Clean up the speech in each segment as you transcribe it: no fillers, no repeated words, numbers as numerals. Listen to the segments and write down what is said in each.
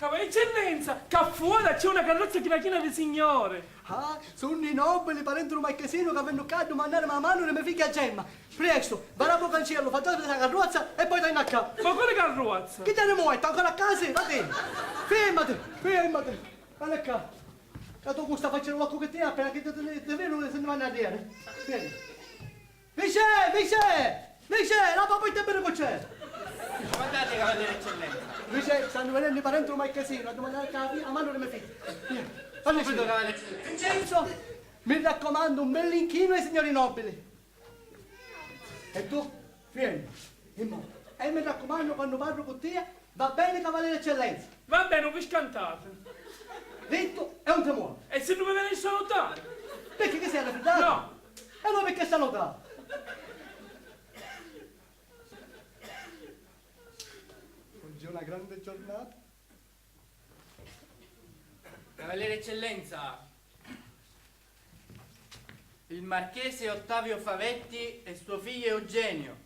Cavolo, eccellenza, che fuori c'è una carrozza china di signore. Ah, sono i nobili parenti di un marchesino che vengono qua a domandare la mano di mia figlia Gemma. Presto, varapo cancello, facciate la carrozza e poi dai a casa. Ma quale carrozza? Chi te ne muovi? Sta ancora a casa? Va bene. Fermati. Guarda qua. Che tu sta facendo la cucettina appena che ti vedo se ne vanno a dire. Vieni. Vice, la papà te bene con c'è. Guardate, cavaliere eccellenza. Vice, stanno venendo i parenti di un marchesino a domandare a mano di mia figlia. Vieni. Subito, cavaliere eccellenza. Vincenzo, mi raccomando un bel inchino ai signori nobili. E tu, vieni, in modo. E mi raccomando, quando parlo con te, va bene, cavaliere eccellenza. Va bene, non vi scantate. Detto, e non ti muovi. E se non mi viene a salutare? Perché che sei raffreddato? No. E allora perché stanno da? Oggi è una grande giornata. Cavaliere eccellenza, il marchese Ottavio Favetti e suo figlio Eugenio.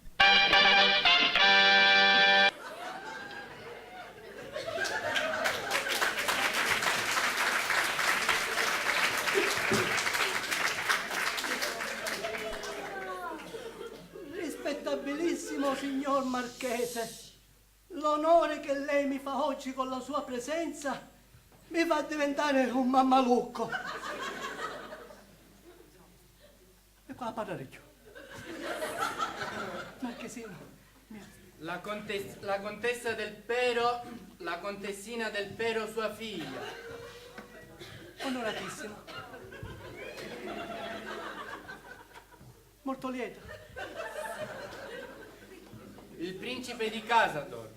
Rispettabilissimo signor marchese, l'onore che lei mi fa oggi con la sua presenza mi fa diventare un mammalucco. E qua parla io. Marchesino. La contessa del Pero, la contessina del Pero, sua figlia. Onoratissimo. Molto lieto. Il principe di Casador.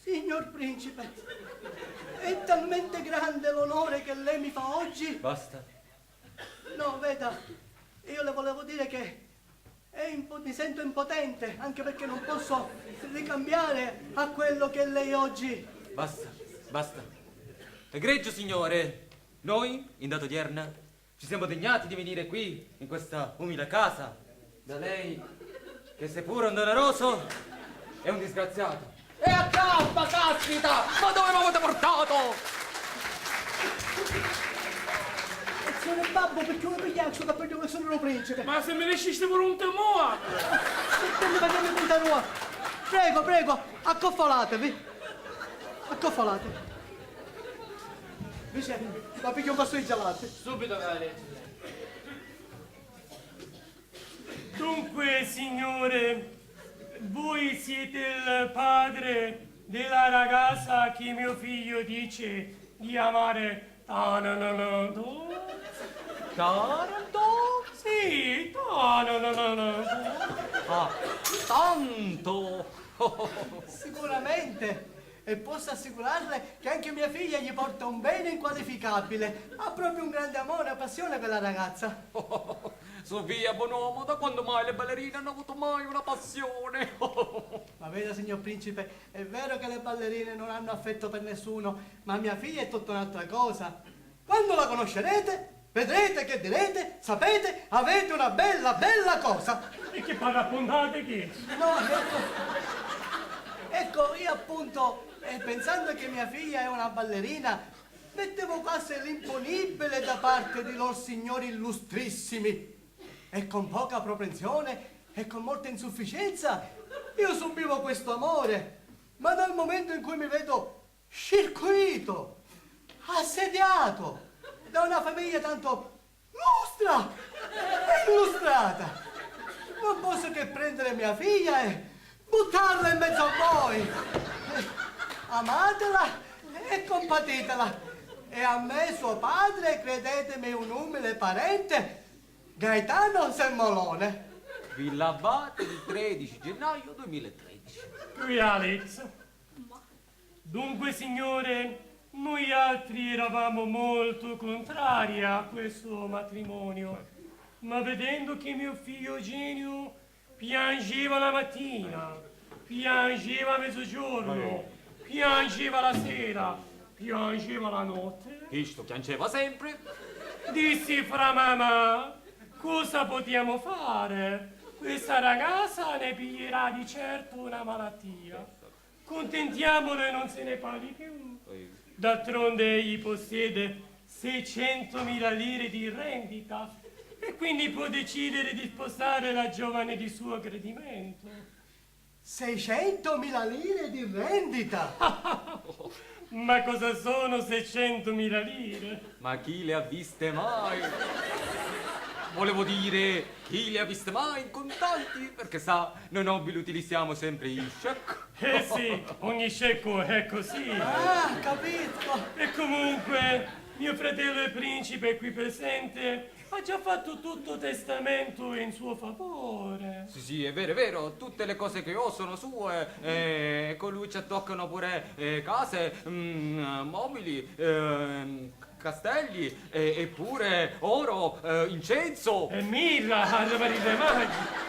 Signor principe, è talmente grande l'onore che lei mi fa oggi. Basta. No, veda, io le volevo dire che mi sento impotente, anche perché non posso ricambiare a quello che lei oggi... Basta. Egregio signore, noi, in data odierna, ci siamo degnati di venire qui, in questa umile casa, da lei, che seppur un donaroso, è un disgraziato. E a campa, caspita! Ma dove mi avete portato? Signore babbo, perché uno pigliaccio che per che sono un principe? Ma se mi riusciste pure un temore! Perché mi facciamo punta nuova? Prego, accoffolatevi. Accoffolatevi. Vicente, ma piglio un vaso di gelati. Subito, cavaliere eccellenza. Dunque, signore, voi siete il padre della ragazza che mio figlio dice di amare Taranto? Taranto? Sì, Taranto. Ah, tanto! Sicuramente. E posso assicurarle che anche mia figlia gli porta un bene inqualificabile. Ha proprio un grande amore e passione per la ragazza. Sofia, buon uomo, da quando mai le ballerine hanno avuto mai una passione? Ma veda, signor principe, è vero che le ballerine non hanno affetto per nessuno, ma mia figlia è tutta un'altra cosa. Quando la conoscerete, vedrete che direte, sapete, avete una bella cosa. E che parapondate che? No, ecco, io appunto, pensando che mia figlia è una ballerina, mettevo quasi l'imponibile da parte di lor signori illustrissimi. E con poca propensione e con molta insufficienza io subivo questo amore. Ma dal momento in cui mi vedo circuito, assediato da una famiglia tanto lustra e illustrata, non posso che prendere mia figlia e buttarla in mezzo a voi. Amatela e compatitela. E a me, suo padre, credetemi, un umile parente, Gaetano Semmolone. Villa Abate il 13 gennaio 2013. Qui Alex. Dunque, signore, noi altri eravamo molto contrari a questo matrimonio, ma vedendo che mio figlio Eugenio piangeva la mattina, piangeva a mezzogiorno, piangeva la sera, piangeva la notte, Isto piangeva sempre. dissi fra mamma, cosa potevamo fare? questa ragazza ne piglierà di certo una malattia. Contentiamolo e non se ne parli più. D'altronde egli possiede 600.000 lire di rendita e quindi può decidere di sposare la giovane di suo gradimento. 600.000 lire di rendita! Ma cosa sono 600.000 lire? Ma chi le ha viste mai? Volevo dire, chi le ha viste mai in contanti? Perché sa, noi nobili utilizziamo sempre il check. Eh sì, ogni scecco è così. Ah, capito! E comunque, mio fratello il principe qui presente ha già fatto tutto testamento in suo favore. Sì, è vero, tutte le cose che ho sono sue, con lui ci toccano pure case, mobili, castelli, e pure oro, incenso. E mirra alle marite magi.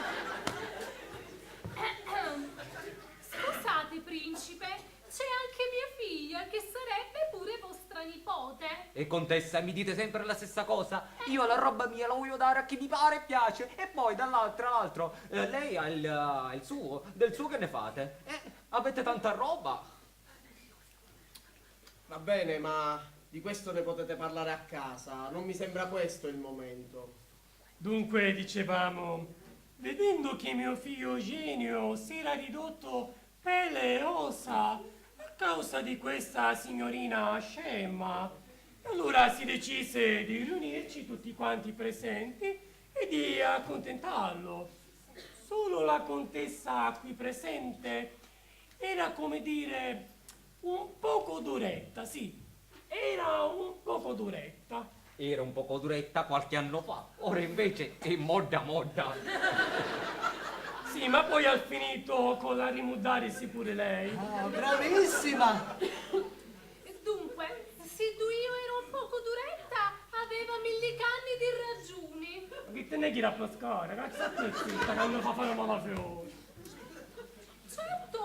Scusate, principe, c'è anche mia figlia che sarebbe pure vostra nipote. E contessa, mi dite sempre la stessa cosa? Io la roba mia la voglio dare a chi mi pare e piace, e poi dall'altro, lei ha il suo, del suo che ne fate? Avete tanta roba. Va bene, ma di questo ne potete parlare a casa, non mi sembra questo il momento. Dunque, dicevamo, vedendo che mio figlio Eugenio si era ridotto pelle e ossa a causa di questa signorina scema, allora si decise di riunirci tutti quanti presenti e di accontentarlo. Solo la contessa qui presente era, come dire, un poco duretta, sì, era un poco duretta. Era un poco duretta qualche anno fa, ora invece è modda. Sì, ma poi ha finito con la rimuddarsi pure lei. Ah, bravissima! Dunque, se io ero un poco duretta, aveva millicanni di ragioni. Che te ne chi la pescare, cazzo te zitta, quando fa fare malafiori. Certo,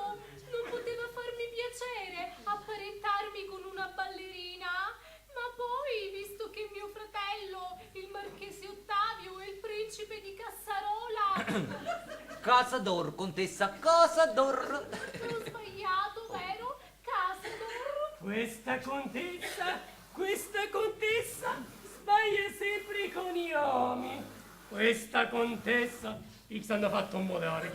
non poteva farmi piacere apparentarmi con una ballerina, ma poi, visto che mio fratello, il marchese Ottavio e il principe di Cassarola... Casador, contessa, Casador. Ho sbagliato, vero? Casador? Questa contessa sbaglia sempre con i nomi. Questa contessa, X hanno fatto un moleare,